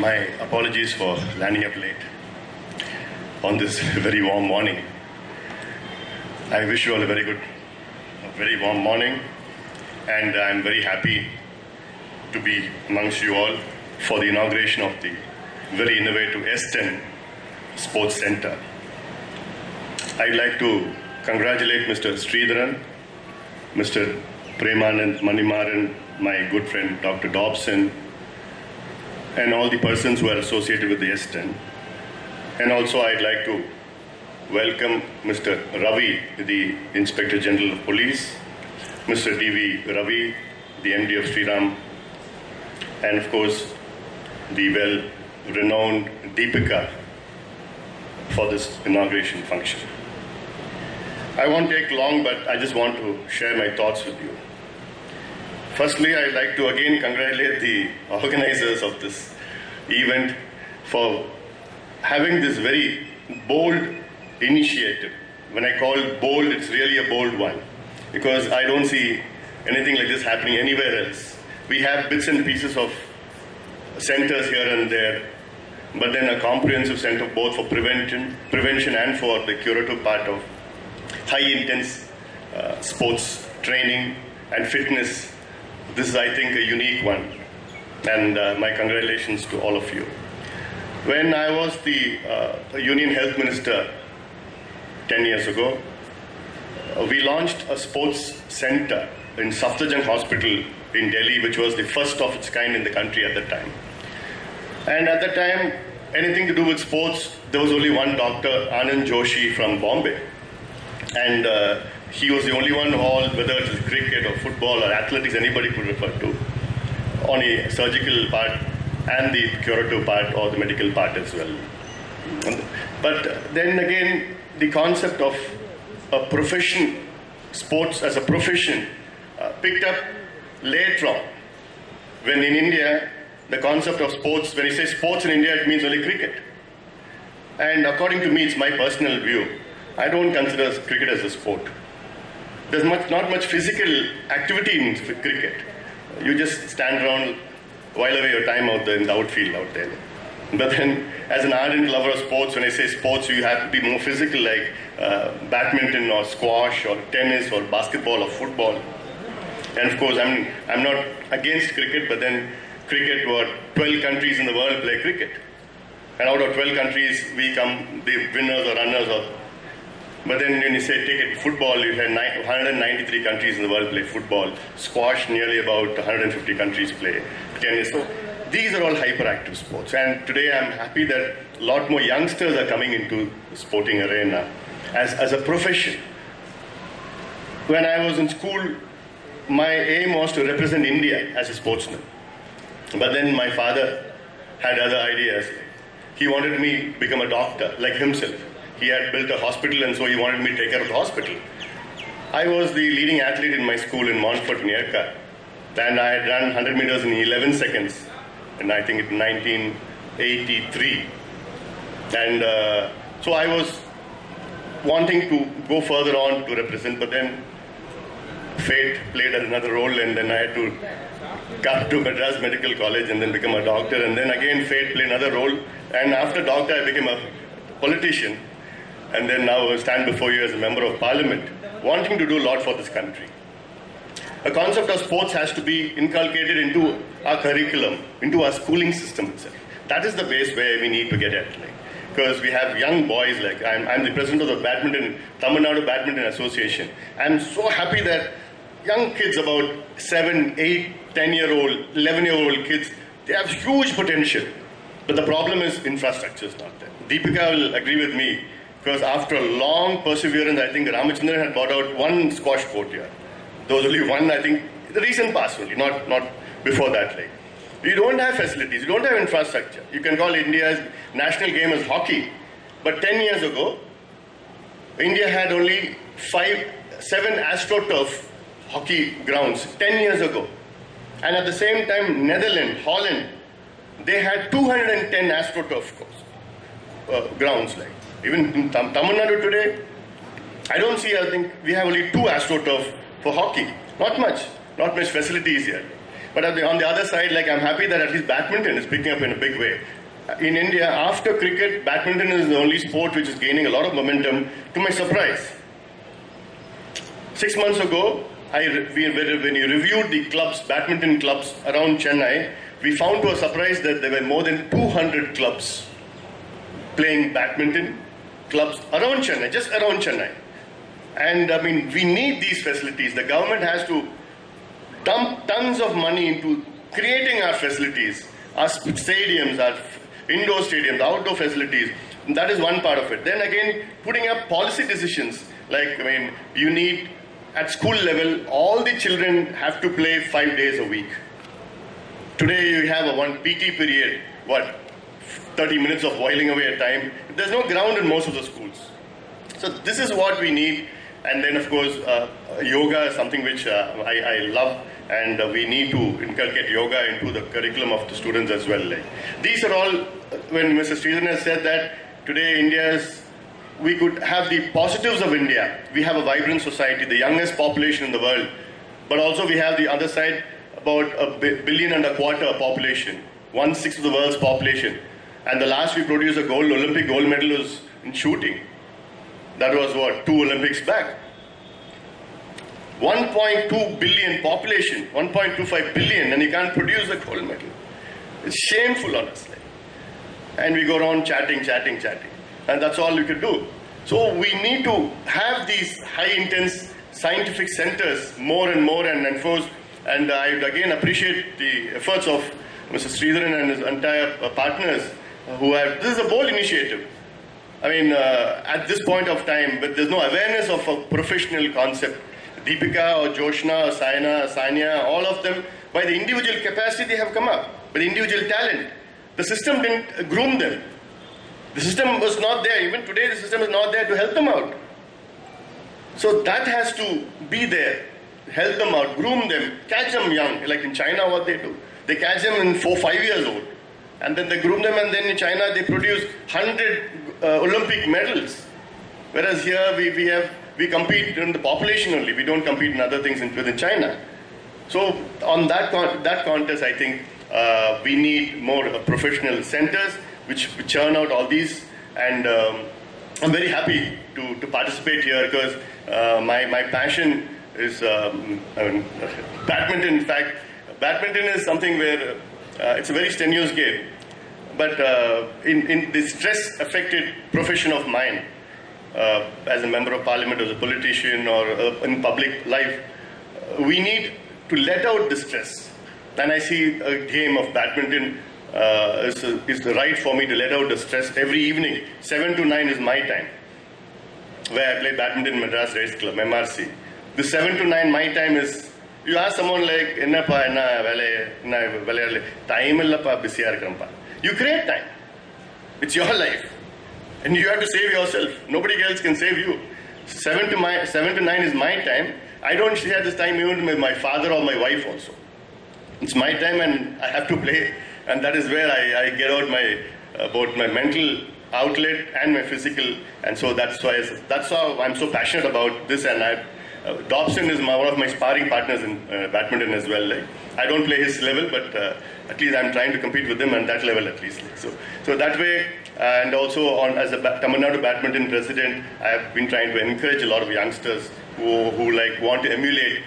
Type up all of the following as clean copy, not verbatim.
My apologies for landing up late on this very warm morning. I wish you all a very warm morning, and I'm very happy to be amongst you all for the inauguration of the very innovative S10 Sports Center. I'd like to congratulate Mr. Sridharan, Mr. Premanand Manimaran, my good friend Dr. Dobson, and all the persons who are associated with the S10. And also I'd like to welcome Mr. Ravi, the Inspector General of Police, Mr. D.V. Ravi, the MD of Sriram, and of course the well-renowned Deepika for this inauguration function. I won't take long, but I just want to share my thoughts with you. Firstly, I'd like to again congratulate the organizers of this event for having this very bold initiative. When I call it bold, it's really a bold one, because I don't see anything like this happening anywhere else. We have bits and pieces of centers here and there, but then a comprehensive center both for prevention and for the curative part of high-intense sports training and fitness. This is, I think, a unique one, and my congratulations to all of you. When I was the Union Health Minister 10 years ago, we launched a sports center in Safdarjung Hospital in Delhi, which was the first of its kind in the country at that time. And at that time, anything to do with sports, there was only one doctor, Anand Joshi from Bombay. And he was the only one, whether it is cricket or football or athletics, anybody could refer to, on a surgical part and the curative part or the medical part as well. But then again, the concept of a profession, sports as a profession, picked up later on. When in India, the concept of sports, when you say sports in India, it means only cricket. And according to me, it's my personal view, I don't consider cricket as a sport. There's not much physical activity in cricket. You just stand around, while away your time out there in the outfield out there. But then, as an ardent lover of sports, when I say sports, you have to be more physical, like badminton or squash or tennis or basketball or football. And of course, I'm not against cricket, but then cricket, 12 countries in the world play cricket. And out of 12 countries, we come the winners or runners. But then when you say take it football, you have 193 countries in the world play football. Squash, nearly about 150 countries play tennis. So these are all hyperactive sports. And today I'm happy that a lot more youngsters are coming into the sporting arena as a profession. When I was in school, my aim was to represent India as a sportsman. But then my father had other ideas. He wanted me to become a doctor like himself. He had built a hospital, and so he wanted me to take care of the hospital. I was the leading athlete in my school in Montfort, Nearka, and I had run 100 meters in 11 seconds, and I think in 1983. And so I was wanting to go further on to represent, but then fate played another role, and then I had to come to Madras Medical College and then become a doctor, and then again fate played another role, and after doctor I became a politician. And then now I stand before you as a member of parliament, wanting to do a lot for this country. A concept of sports has to be inculcated into our curriculum, into our schooling system itself. That is the base where we need to get at. Because we have young boys, like I'm the president of the Tamil Nadu Badminton Association. I'm so happy that young kids, about 7, 8, 10-year-old, 11-year-old kids, they have huge potential. But the problem is infrastructure is not there. Deepika will agree with me. Because after a long perseverance, I think Ramachandran had bought out one squash court here. There was only one, I think, the recent past only, not before that. You don't have facilities, you don't have infrastructure. You can call India's national game as hockey. But 10 years ago, India had only 7 AstroTurf hockey grounds, 10 years ago. And at the same time, Netherlands, Holland, they had 210 AstroTurf grounds. Even in Tamil Nadu today, I don't see, I think we have only 2 AstroTurf for hockey. Not much facilities here. But on the other side, I'm happy that at least badminton is picking up in a big way. in India, after cricket, badminton is the only sport which is gaining a lot of momentum, to my surprise. 6 months ago, when we reviewed the clubs, badminton clubs around Chennai, we found to our surprise that there were more than 200 clubs playing badminton clubs around Chennai, just around Chennai. And I mean, we need these facilities. The government has to dump tons of money into creating our facilities, our stadiums, our indoor stadiums, outdoor facilities. And that is one part of it. Then again, putting up policy decisions. Like, I mean, you need, at school level, all the children have to play 5 days a week. Today you have a one PT period, 30 minutes of whiling away at time. There's no ground in most of the schools. So this is what we need. And then of course, yoga is something which I love, and we need to inculcate yoga into the curriculum of the students as well. These are all, when Mr. Sridharan has said that today we could have the positives of India. We have a vibrant society, the youngest population in the world, but also we have the other side, about 1.25 billion population, 1/6 of the world's population. And the last we produced a Olympic gold medal was in shooting. That was 2 Olympics back. 1.2 billion population, 1.25 billion, and you can't produce a gold medal. It's shameful, honestly. And we go around chatting. And that's all we could do. So we need to have these high-intense scientific centers more and enforce. And I would again appreciate the efforts of Mr. Sridharan and his entire partners who have, this is a bold initiative. I mean, at this point of time, but there's no awareness of a professional concept. Deepika or Joshna or Sanya, all of them, by the individual capacity they have come up, by the individual talent. The system didn't groom them. The system was not there. Even today, the system is not there to help them out. So that has to be there. Help them out, groom them, catch them young. Like in China, what they do. They catch them in 4-5 years old. And then they groom them, and then in China, they produce 100 Olympic medals. Whereas here, we compete in the population only. We don't compete in other things within China. So on that contest, I think we need more professional centers which churn out all these. And I'm very happy to participate here because my passion is badminton. In fact, badminton is something where it's a very strenuous game. But in the stress-affected profession of mine, as a member of parliament, as a politician, or in public life, we need to let out the stress. And I see a game of badminton is the right for me to let out the stress every evening. 7 to 9 is my time, where I play badminton in Madras Race Club, MRC. The 7 to 9, my time is, you ask someone like, time you create time. It's your life. And you have to save yourself. Nobody else can save you. 7 to 9 is my time. I don't share this time even with my father or my wife also. It's my time and I have to play. And that is where I get out both my mental outlet and my physical. And so that's how I'm so passionate about this. And Dobson is one of my sparring partners in badminton as well. I don't play his level, but at least I'm trying to compete with him on that level at least. So that way, and also as a Tamil Nadu badminton president, I have been trying to encourage a lot of youngsters who want to emulate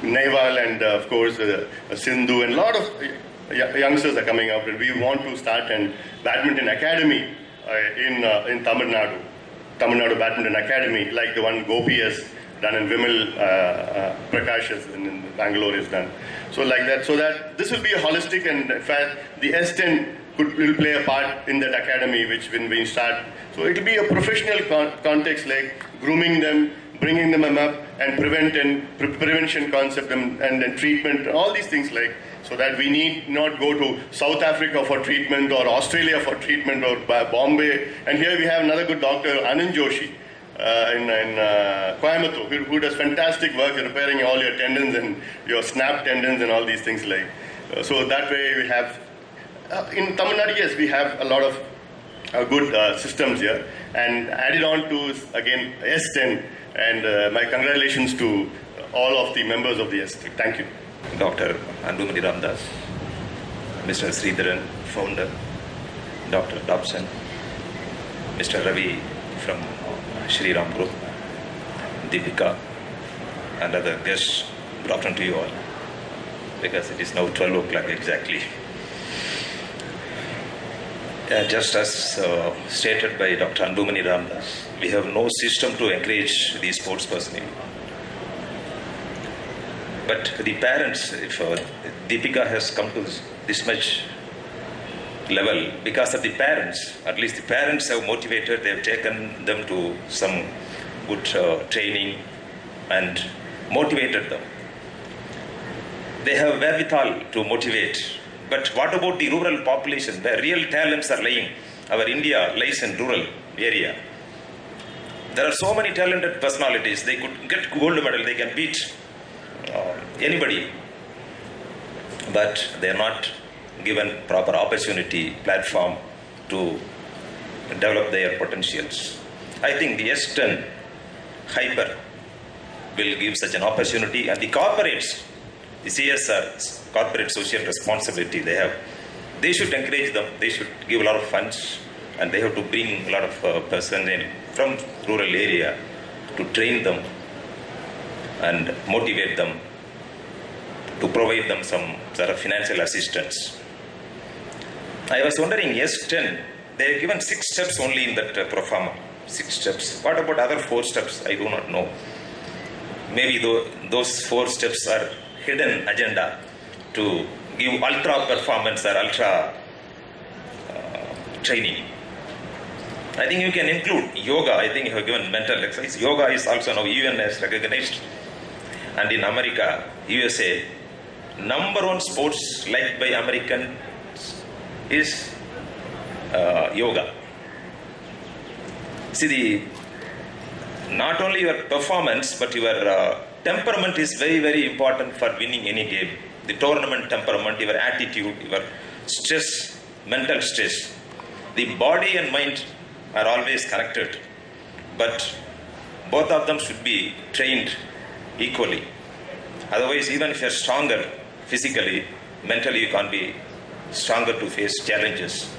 Nehwal and of course Sindhu, and a lot of youngsters are coming up, and we want to start a badminton academy in Tamil Nadu Badminton Academy, like the one Gopi has done in Vimal Prakash in Bangalore is done. So like that, so that this will be a holistic, and in fact the S10 will play a part in that academy, which when we start. So it will be a professional context, like grooming them, bringing them up, and prevention concept and treatment, all these things, like, so that we need not go to South Africa for treatment or Australia for treatment or Bombay. And here we have another good doctor, Anand Joshi, in Coimbatore, who does fantastic work in repairing all your tendons and your snap tendons and all these things, like. So that way we have, in Tamil Nadu, yes, we have a lot of good systems here. And added on to, again, S10, and my congratulations to all of the members of the S10. Thank you. Dr. Andumati Ramdas, Mr. Sridharan, founder, Dr. Dobson, Mr. Ravi from Shri Ram Group, Deepika, and other guests. Good afternoon to you all, because it is now 12 o'clock exactly. Just as stated by Dr. Anbumani Ramdas, we have no system to encourage the sports personnel. But the parents, if Deepika has come to this much level, because of the parents, at least the parents have motivated, they have taken them to some good training and motivated them. They have wherewithal to motivate. But what about the rural population where real talents are lying? Our India lies in rural area. There are so many talented personalities. They could get gold medal, they can beat anybody. But they are not given proper opportunity, platform to develop their potentials. I think the S10 Hyper will give such an opportunity, and the corporates, the CSR, corporate social responsibility they should encourage them, they should give a lot of funds, and they have to bring a lot of persons in from rural area to train them and motivate them, to provide them some sort of financial assistance. I was wondering, S10, they have given 6 steps only in that pro forma, 6 steps. What about other 4 steps? I do not know. Maybe those 4 steps are hidden agenda to give ultra performance or ultra training. I think you can include yoga. I think you have given mental exercise. Yoga is also now UN has recognized. And in America, USA, #1 sports liked by Americans is yoga. See, not only your performance, but your temperament is very, very important for winning any game. The tournament temperament, your attitude, your stress, mental stress. The body and mind are always connected, but both of them should be trained equally. Otherwise, even if you're stronger physically, mentally you can't be stronger to face challenges.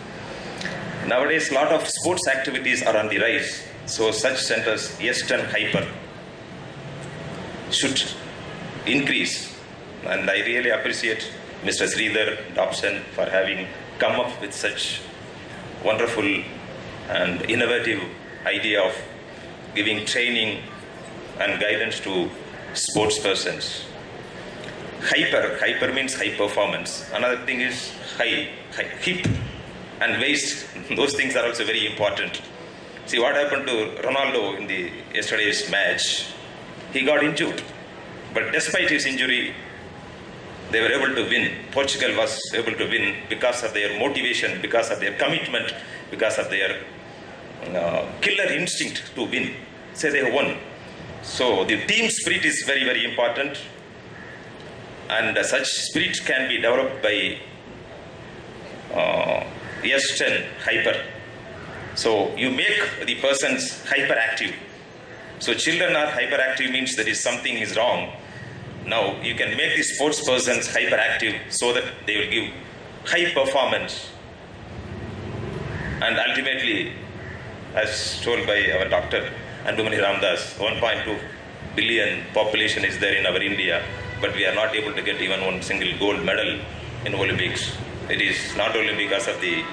Nowadays, a lot of sports activities are on the rise. So such centers, S10 Hyper, should increase. And I really appreciate Mr. Sridhar Dobson for having come up with such wonderful and innovative idea of giving training and guidance to sports persons. Hyper means high performance. Another thing is hip and waist. Those things are also very important. See what happened to Ronaldo in the yesterday's match. He got injured, but despite his injury, they were able to win. Portugal was able to win because of their motivation, because of their commitment, because of their killer instinct to win. So they have won. So the team spirit is very, very important, and such spirit can be developed by S10 Hyper. So you make the persons hyperactive. So children are hyperactive means there is something is wrong. Now you can make the sports persons hyperactive so that they will give high performance. And ultimately, as told by our Dr. Anbumani Ramdas, 1.2 billion population is there in our India, but we are not able to get even one single gold medal in Olympics. It is not only because of the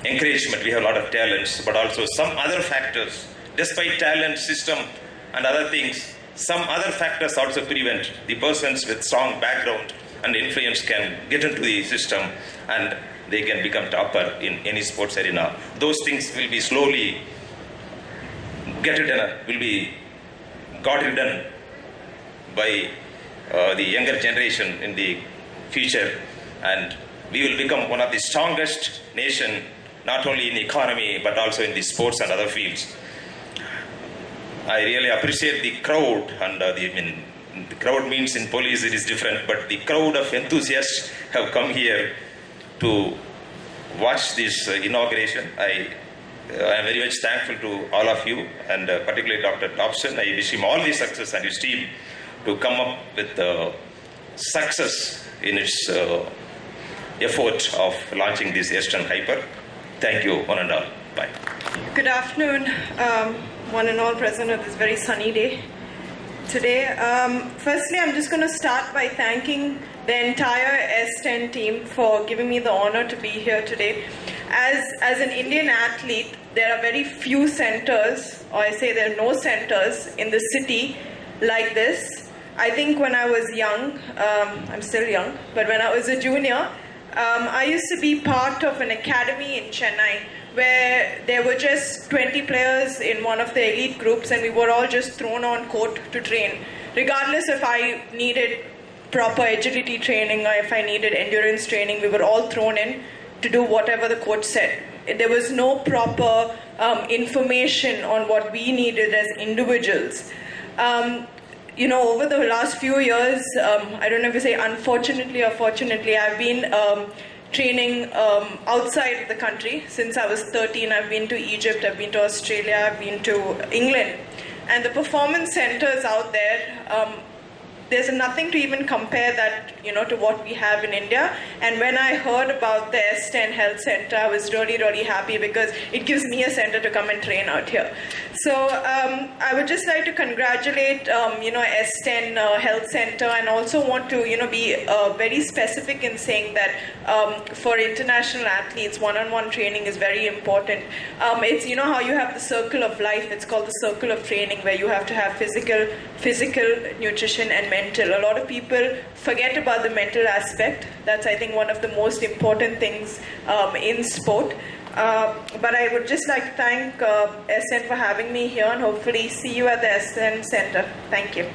encouragement, we have a lot of talents, but also some other factors. Despite talent system and other things, some other factors also prevent the persons with strong background and influence can get into the system and they can become topper in any sports arena. Those things will be slowly got ridden by the younger generation in the future, and we will become one of the strongest nation, not only in economy but also in the sports and other fields. I really appreciate the crowd, and the crowd means in police it is different, but the crowd of enthusiasts have come here to watch this inauguration. I am very much thankful to all of you, and particularly Dr. Dobson. I wish him all the success and his team to come up with success in its effort of launching this S10 Hyper. Thank you, one and all. Bye. Good afternoon, one and all present on this very sunny day today. Firstly, I'm just going to start by thanking the entire S10 team for giving me the honor to be here today. As an Indian athlete, there are very few centers, or I say there are no centers in the city like this. I think when I was young, I'm still young, but when I was a junior, I used to be part of an academy in Chennai where there were just 20 players in one of the elite groups, and we were all just thrown on court to train. Regardless if I needed proper agility training or if I needed endurance training, we were all thrown in to do whatever the coach said. There was no proper information on what we needed as individuals. Over the last few years, I don't know if you say unfortunately or fortunately, I've been training outside of the country. Since I was 13, I've been to Egypt, I've been to Australia, I've been to England. And the performance centers out there, there's nothing to even compare that, to what we have in India. And when I heard about the S10 Health Center, I was really, really happy because it gives me a center to come and train out here. So I would just like to congratulate, S10 Health Center, and also want to, be very specific in saying that for international athletes, one-on-one training is very important. It's, how you have the circle of life, it's called the circle of training, where you have to have physical, nutrition, and mental. A lot of people forget about the mental aspect. That's, I think, one of the most important things in sport. But I would just like to thank S10 for having me here, and hopefully see you at the S10 Center. Thank you.